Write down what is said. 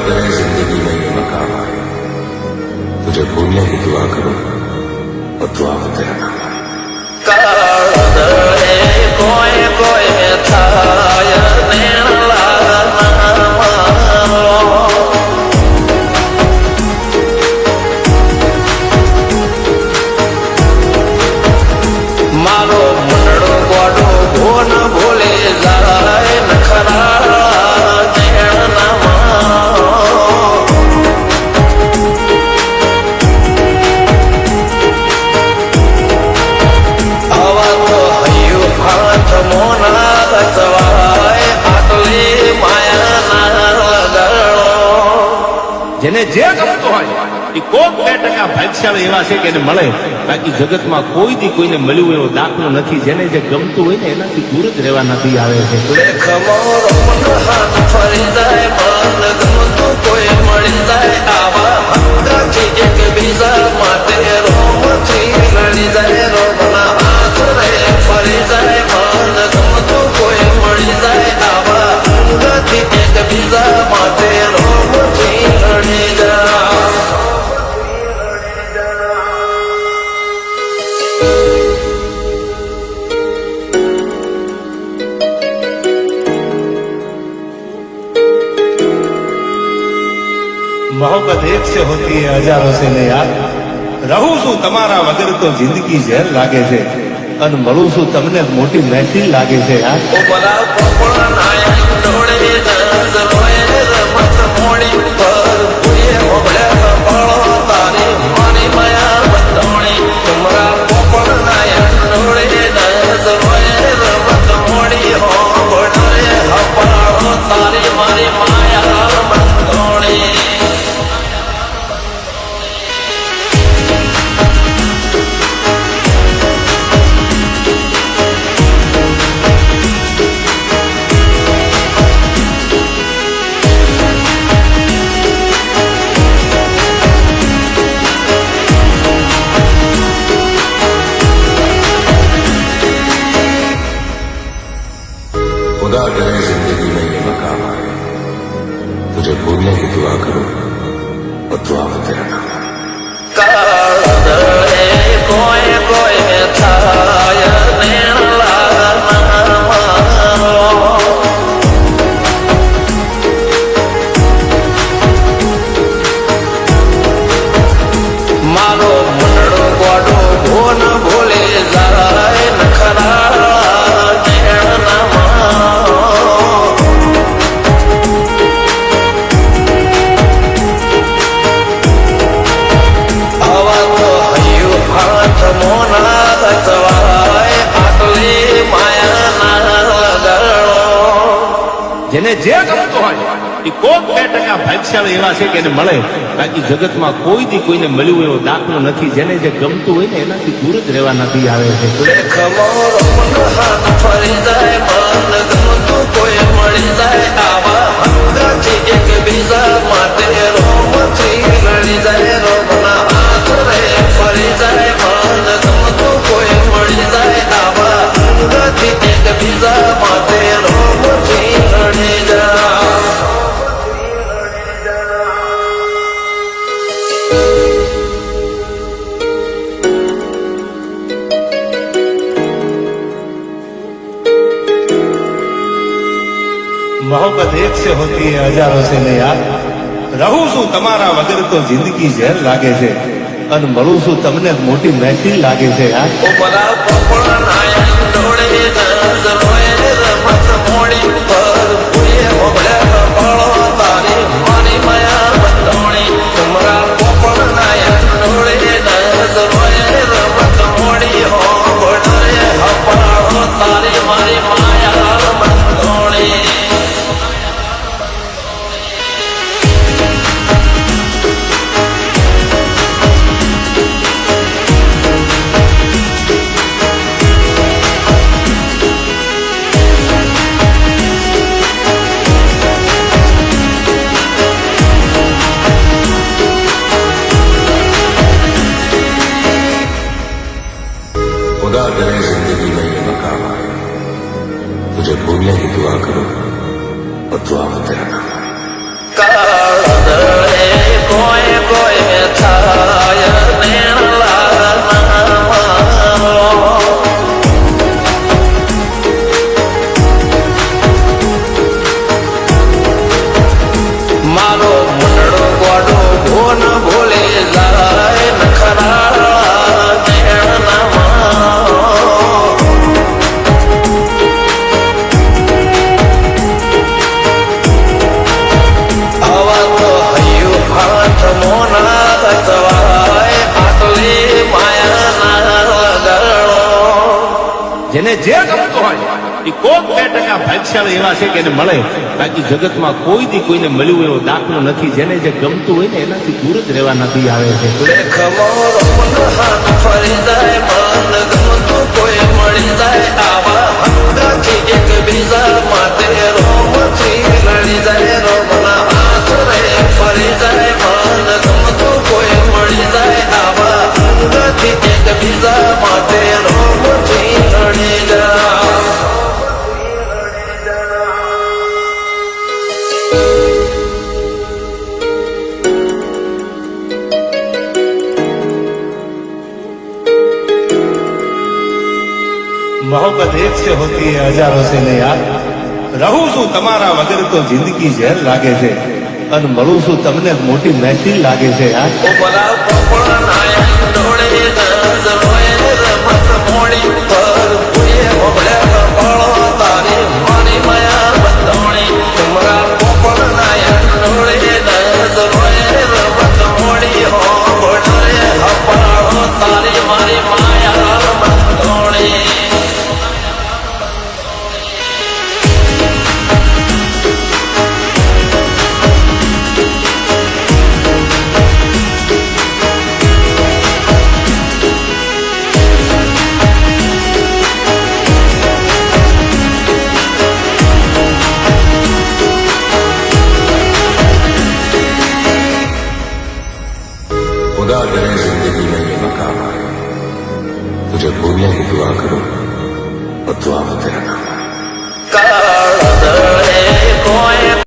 करे जिंदगी में ये मकाम आए, तुझे भूलने की दुआ करूं और दुआ में तेरा नाम आए। कोई कोई थाय मारो मुंडो गोडो भोन भूले जाए नखरा જેને જે ગમતું હોય એ કોક 2% ભાગ્યશાળી એવા છે કે એને મળે, બાકી જગતમાં કોઈ દી કોઈને મળ્યું એવો દાખલો નથી. જેને જે ગમતું હોય ને એનાથી દૂર જ રહેવા નથી આવે છે. ફરી જાય મન ગમતું કોઈ મળી જાય આવા હંગાથી એક બીજા માટે રોમથી લડી જાય રોમના હાથ રે ફરી જાય મન ગમતું કોઈ મળી જાય આવા હંગાથી એક બીજા માટે રોમથી લડી જાય. मोहब्बत एक से होती है हजारों से ने यार. રહું છું તમારા વગર તો જિંદગી ઝેર લાગે છે, અને મળું છું તમને મોટી મહેફિલ લાગે છે યાર. ઓ બરા પોપણ નાયક ડોળે નજર હોય રમત મોડી પર ભૂએ મોગળે કપાળો તારી મારી માયા બંધોણી. તમારા પોપણ નાયક ડોળે નજર હોય રમત મોડી હો ગોળે કપાળો તારી મારી માયા બંધોણી. खुदा करे जिंदगी में ये मकाम आए, तुझे भूलने की दुआ करूं और दुआ में तेरा नाम आए. કોઈ કોઈ થાય મારો મુંડો ગોડો ભોન ભૂલે જાય નખરા જેને જે ગમતું હોય એ કોક 2% ભાગ્યશાળી એવા છે કે એને મળે, બાકી જગતમાં કોઈ દી કોઈને મળ્યું એવો દાખલો નથી. જેને જે ગમતું હોય ને એનાથી દૂર જ રહેવા નથી આવે છે. ફરી જાય મન ગમતું કોઈ મળી જાય આવા હંગાથી એક બીજા માટે રોમથી લડી જાય રોમના હાથ રે ફરી જાય મન ગમતું કોઈ મળી જાય આવા હંગાથી એક બીજા માટે રોમથી લડી જાય. मोहब्बत एक से होती है हजारों से ने यार. રહું છું તમારા વગર તો જિંદગી ઝેર લાગે છે, અને મળું છું તમને મોટી મહેફિલ લાગે છે યાર. ઓ બરા પોપણ નાયક ડોળે નજર હોય રમત મોડી પર ભૂએ મોગળે કપાળો તારી મારી માયા બંધોણી. તમારા પોપણ નાયક ડોળે નજર હોય રમત મોડી હો ગોળે કપાળો તારી મારી માયા બંધોણી. खुदा करे जिंदगी में ये मकाम आए, तुझे भूलने की दुआ करूं और दुआ में तेरा नाम आए. દળે કોઈ કોઈ થાય નેણલા નામા. મારો મંડળો ગોડો ભોન ભૂલે જાય નખરા નેણનામાં. આવા તો હૈયું હાથ મોના જવાય આટલી માયાના ગરણો. જેને જે ગમતું હોય એ કોક 2% ભાગ્યશાળી એવા છે કે એને મળે, બાકી જગતમાં કોઈ દી કોઈને મળ્યું એવો દાખલો નથી. જેને જે ગમતું હોય ને એનાથી દૂર જ રહેવા નથી આવે છે. લેખમો રોમન હાથ ફરી જાય મન ગમતું કોઈ મળી જાય. આવા હંગાથી એકબીજા માટે રોમથી લડી જાય. રોમના હાથ રે ફરી જાય મન ગમતું કોઈ મળી જાય. આવા હંગાથી એકબીજા માટે રોમથી લડી જાય. मोहब्बत एक से होती है हजारों से नहीं यार. રહું છું તમારા વગર તો જિંદગી ઝેર લાગે છે, અને મળું છું તમને મોટી મહેફિલ લાગે છે યાર. ઉમરા પોપળ નાયક ડોળે નજર હોય રમત મોડી પર ભૂયે હોબળે કપાળો તારી મારી માયા બંધોણી. ઉમરા પોપળ નાયક ડોળે નજર હોય રમત મોડી હોબળે કપાળો તારી મારી માયા બંધોણી. खुदा करे जिंदगी में ये मकाम आए, तुझे भूलने की दुआ करूं और दुआ में तेरा नाम आए. કાળ દળે કોઈ